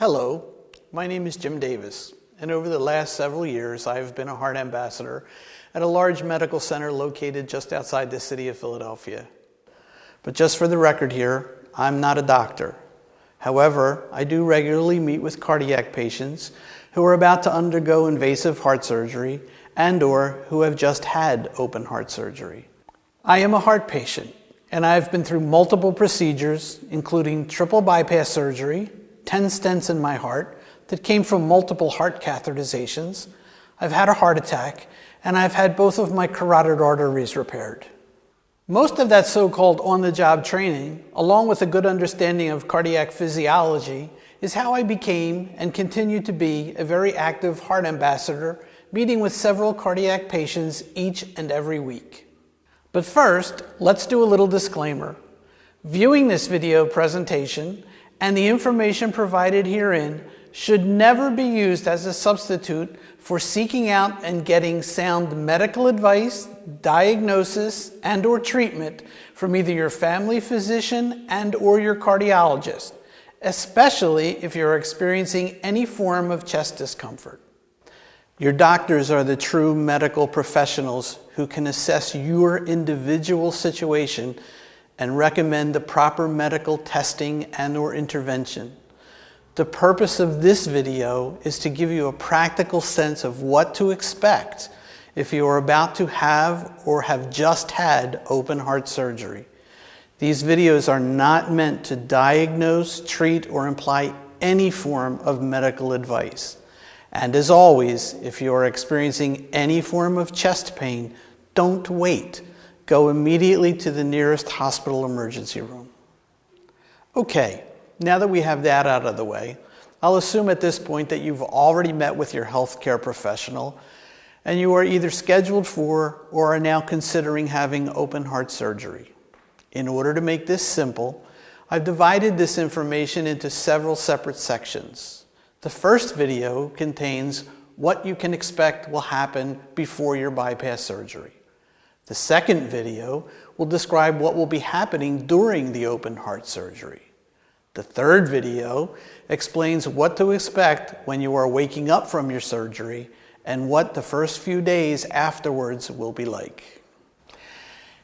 Hello, my name is Jim Davis, and over the last several years I have been a heart ambassador at a large medical center located just outside the city of Philadelphia. But just for the record here, I'm not a doctor. However, I do regularly meet with cardiac patients who are about to undergo invasive heart surgery and/or who have just had open heart surgery. I am a heart patient, and I've been through multiple procedures, including triple bypass surgery, 10 stents in my heart that came from multiple heart catheterizations. I've had a heart attack, and I've had both of my carotid arteries repaired. Most of that so-called on-the-job training, along with a good understanding of cardiac physiology, is how I became and continue to be a very active heart ambassador, meeting with several cardiac patients each and every week. But first, let's do a little disclaimer. Viewing this video presentation and the information provided herein should never be used as a substitute for seeking out and getting sound medical advice, diagnosis, and/or treatment from either your family physician and/or your cardiologist, especially if you're experiencing any form of chest discomfort. Your doctors are the true medical professionals who can assess your individual situation and recommend the proper medical testing and/or intervention. The purpose of this video is to give you a practical sense of what to expect if you are about to have or have just had open heart surgery. These videos are not meant to diagnose, treat, or imply any form of medical advice. And as always, if you are experiencing any form of chest pain, don't wait. Go immediately to the nearest hospital emergency room. Okay. Now that we have that out of the way, I'll assume at this point that you've already met with your healthcare professional and you are either scheduled for or are now considering having open heart surgery. In order to make this simple, I've divided this information into several separate sections. The first video contains what you can expect will happen before your bypass surgery. The second video will describe what will be happening during the open heart surgery. The third video explains what to expect when you are waking up from your surgery and what the first few days afterwards will be like.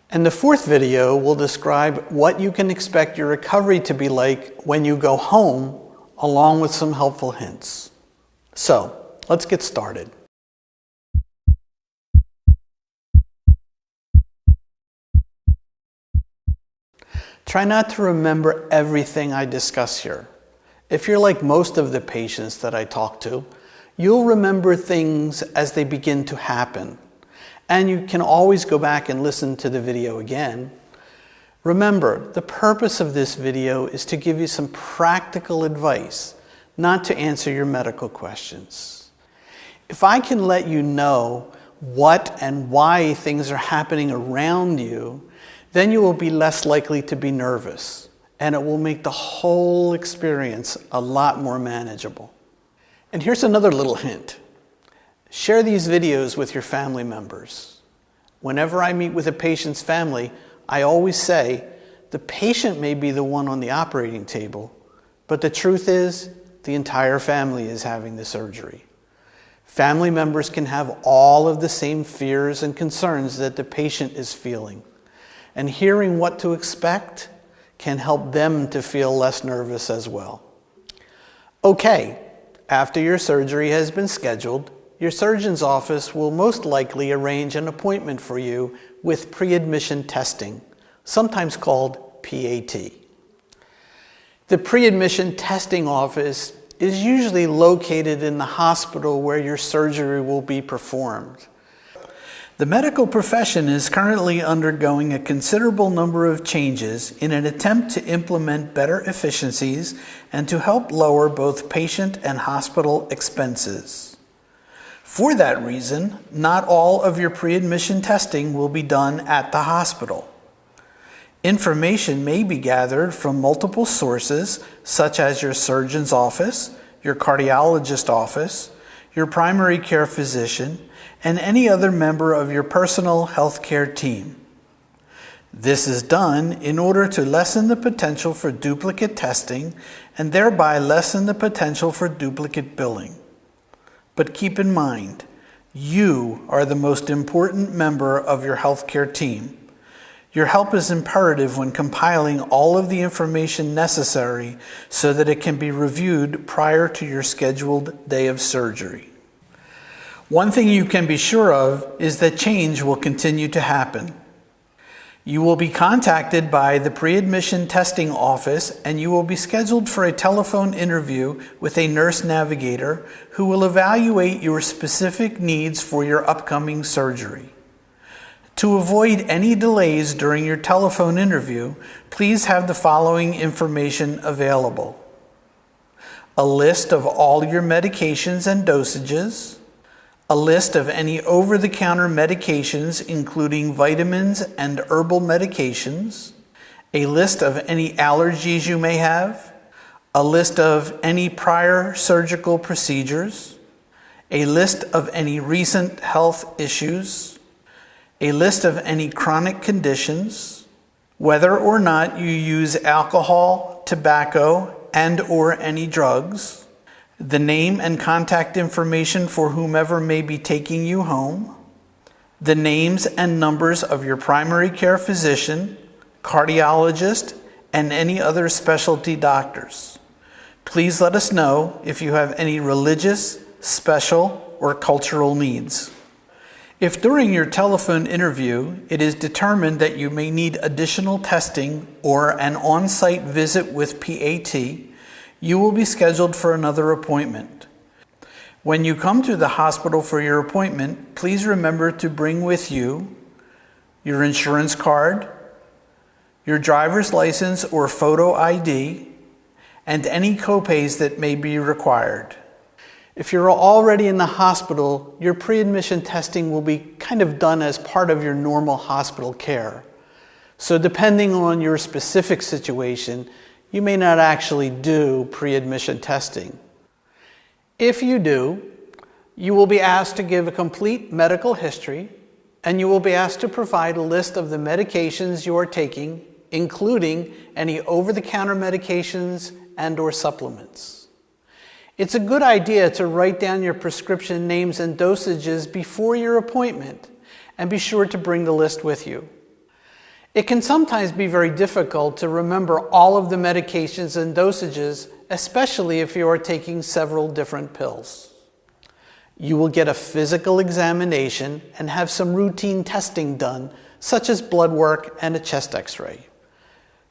And the fourth video will describe what you can expect your recovery to be like when you go home, along with some helpful hints. So, let's get started. Try not to remember everything I discuss here. If you're like most of the patients that I talk to, you'll remember things as they begin to happen. And you can always go back and listen to the video again. Remember, the purpose of this video is to give you some practical advice, not to answer your medical questions. If I can let you know what and why things are happening around you, then you will be less likely to be nervous, and it will make the whole experience a lot more manageable. And here's another little hint. Share these videos with your family members. Whenever I meet with a patient's family, I always say, the patient may be the one on the operating table, but the truth is, the entire family is having the surgery. Family members can have all of the same fears and concerns that the patient is feeling. And hearing what to expect can help them to feel less nervous as well. Okay, after your surgery has been scheduled, your surgeon's office will most likely arrange an appointment for you with PreAdmission Testing, sometimes called PAT. The PreAdmission Testing office is usually located in the hospital where your surgery will be performed. The medical profession is currently undergoing a considerable number of changes in an attempt to implement better efficiencies and to help lower both patient and hospital expenses. For that reason, not all of your pre-admission testing will be done at the hospital. Information may be gathered from multiple sources, such as your surgeon's office, your cardiologist's office, your primary care physician, and any other member of your personal health care team. This is done in order to lessen the potential for duplicate testing and thereby lessen the potential for duplicate billing. But keep in mind, you are the most important member of your healthcare team. Your help is imperative when compiling all of the information necessary so that it can be reviewed prior to your scheduled day of surgery. One thing you can be sure of is that change will continue to happen. You will be contacted by the PreAdmission Testing office and you will be scheduled for a telephone interview with a nurse navigator who will evaluate your specific needs for your upcoming surgery. To avoid any delays during your telephone interview, please have the following information available: a list of all your medications and dosages, a list of any over-the-counter medications including vitamins and herbal medications, a list of any allergies you may have, a list of any prior surgical procedures, a list of any recent health issues, a list of any chronic conditions, whether or not you use alcohol, tobacco, and/or any drugs, the name and contact information for whomever may be taking you home, the names and numbers of your primary care physician, cardiologist, and any other specialty doctors. Please let us know if you have any religious, special, or cultural needs. If during your telephone interview it is determined that you may need additional testing or an on-site visit with PAT, you will be scheduled for another appointment. When you come to the hospital for your appointment, please remember to bring with you your insurance card, your driver's license or photo ID, and any copays that may be required. If you're already in the hospital, your pre-admission testing will be kind of done as part of your normal hospital care. So depending on your specific situation, you may not actually do pre-admission testing. If you do, you will be asked to give a complete medical history, and you will be asked to provide a list of the medications you are taking, including any over-the-counter medications and/or supplements. It's a good idea to write down your prescription names and dosages before your appointment, and be sure to bring the list with you. It can sometimes be very difficult to remember all of the medications and dosages, especially if you are taking several different pills. You will get a physical examination and have some routine testing done, such as blood work and a chest x-ray.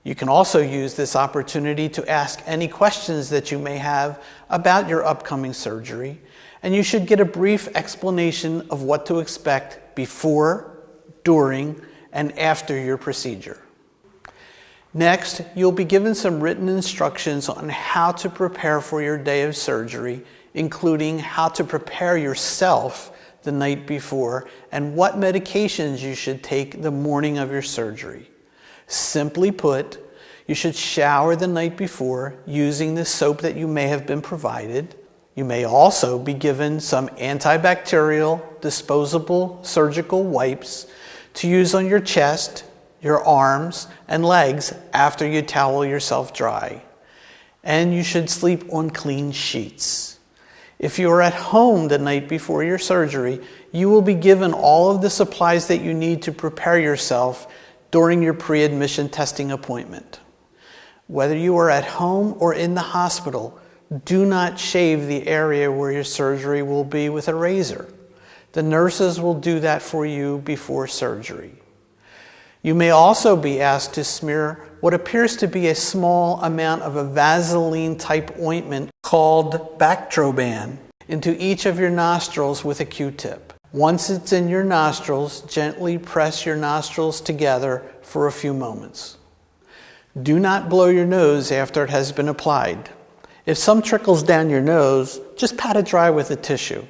You can also use this opportunity to ask any questions that you may have about your upcoming surgery, and you should get a brief explanation of what to expect before, during, and after your procedure. Next, you'll be given some written instructions on how to prepare for your day of surgery, including how to prepare yourself the night before and what medications you should take the morning of your surgery. Simply put, you should shower the night before using the soap that you may have been provided. You may also be given some antibacterial, disposable surgical wipes to use on your chest, your arms, and legs after you towel yourself dry. And you should sleep on clean sheets. If you are at home the night before your surgery, you will be given all of the supplies that you need to prepare yourself during your pre-admission testing appointment. Whether you are at home or in the hospital, do not shave the area where your surgery will be with a razor. The nurses will do that for you before surgery. You may also be asked to smear what appears to be a small amount of a Vaseline-type ointment called Bactroban into each of your nostrils with a Q-tip. Once it's in your nostrils, gently press your nostrils together for a few moments. Do not blow your nose after it has been applied. If some trickles down your nose, just pat it dry with a tissue.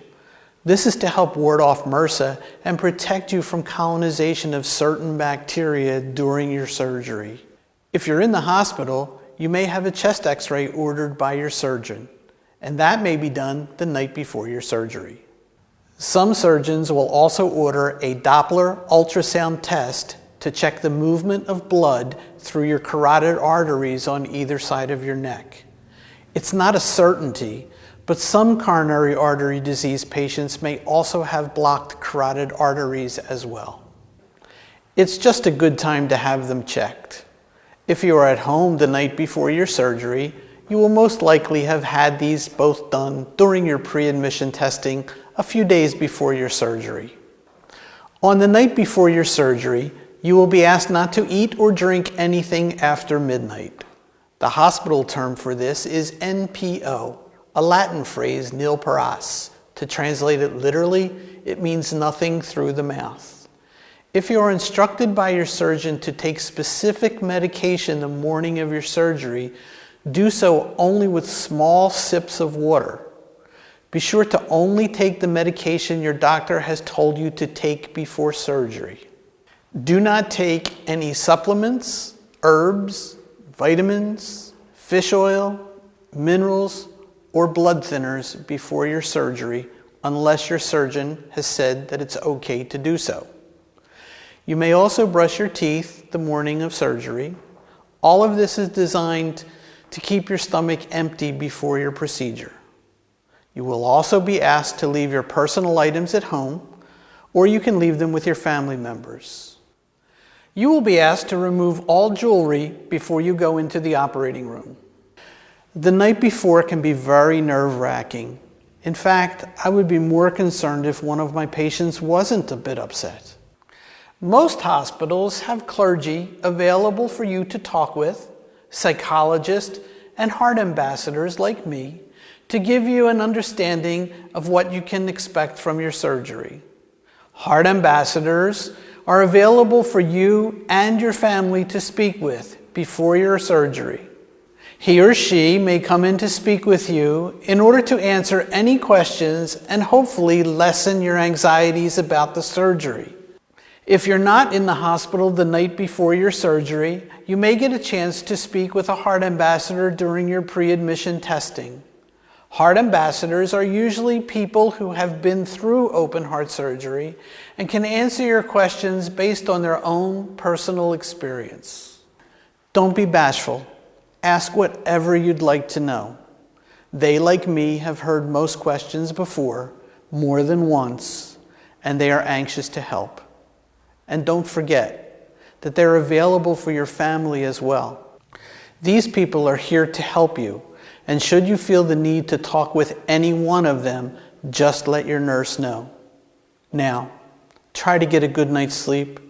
This is to help ward off MRSA and protect you from colonization of certain bacteria during your surgery. If you're in the hospital, you may have a chest x-ray ordered by your surgeon, and that may be done the night before your surgery. Some surgeons will also order a Doppler ultrasound test to to check the movement of blood through your carotid arteries on either side of your neck. It's not a certainty, but some coronary artery disease patients may also have blocked carotid arteries as well. It's just a good time to have them checked. If you are at home the night before your surgery, you will most likely have had these both done during your pre-admission testing a few days before your surgery. On the night before your surgery, you will be asked not to eat or drink anything after midnight. The hospital term for this is NPO, a Latin phrase nil paras. To translate it literally, it means nothing through the mouth. If you are instructed by your surgeon to take specific medication the morning of your surgery, do so only with small sips of water. Be sure to only take the medication your doctor has told you to take before surgery. Do not take any supplements, herbs, vitamins, fish oil, minerals, or blood thinners before your surgery unless your surgeon has said that it's okay to do so. You may also brush your teeth the morning of surgery. All of this is designed to keep your stomach empty before your procedure. You will also be asked to leave your personal items at home, or you can leave them with your family members. You will be asked to remove all jewelry before you go into the operating room. The night before can be very nerve-wracking. In fact, I would be more concerned if one of my patients wasn't a bit upset. Most hospitals have clergy available for you to talk with, psychologists, and heart ambassadors like me to give you an understanding of what you can expect from your surgery. Heart ambassadors are available for you and your family to speak with before your surgery. He or she may come in to speak with you in order to answer any questions and hopefully lessen your anxieties about the surgery. If you're not in the hospital the night before your surgery, you may get a chance to speak with a heart ambassador during your pre-admission testing. Heart ambassadors are usually people who have been through open heart surgery and can answer your questions based on their own personal experience. Don't be bashful. Ask whatever you'd like to know. They, like me, have heard most questions before, more than once, and they are anxious to help. And don't forget that they're available for your family as well. These people are here to help you, and should you feel the need to talk with any one of them, just let your nurse know. Now, try to get a good night's sleep.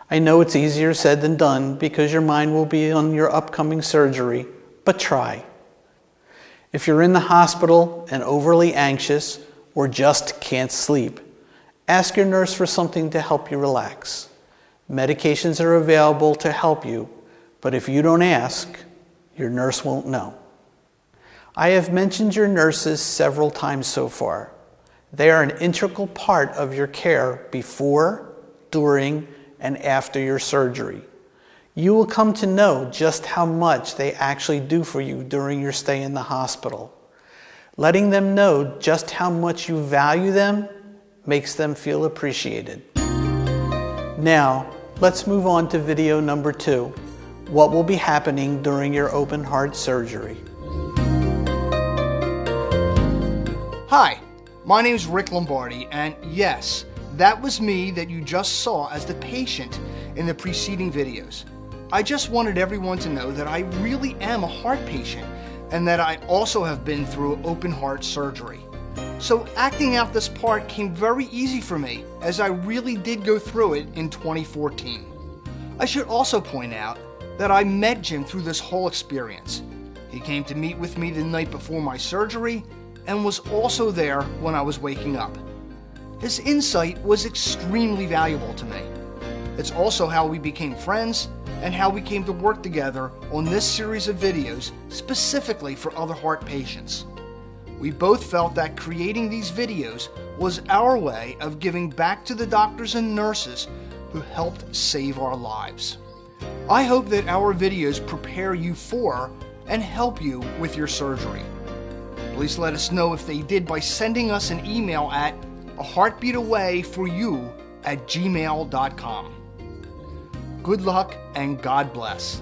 I know it's easier said than done because your mind will be on your upcoming surgery, but try. If you're in the hospital and overly anxious or just can't sleep, ask your nurse for something to help you relax. Medications are available to help you, but if you don't ask, your nurse won't know. I have mentioned your nurses several times so far. They are an integral part of your care before, during, and after your surgery. You will come to know just how much they actually do for you during your stay in the hospital. Letting them know just how much you value them makes them feel appreciated. Now, let's move on to video number 2, what will be happening during your open heart surgery. Hi, my name is Rick Lombardi, and yes, that was me that you just saw as the patient in the preceding videos. I just wanted everyone to know that I really am a heart patient and that I also have been through open heart surgery. So acting out this part came very easy for me, as I really did go through it in 2014. I should also point out that I met Jim through this whole experience. He came to meet with me the night before my surgery and was also there when I was waking up. His insight was extremely valuable to me. It's also how we became friends and how we came to work together on this series of videos specifically for other heart patients. We both felt that creating these videos was our way of giving back to the doctors and nurses who helped save our lives. I hope that our videos prepare you for and help you with your surgery. Please let us know if they did by sending us an email at aheartbeatawayforyou@gmail.com. Good luck and God bless.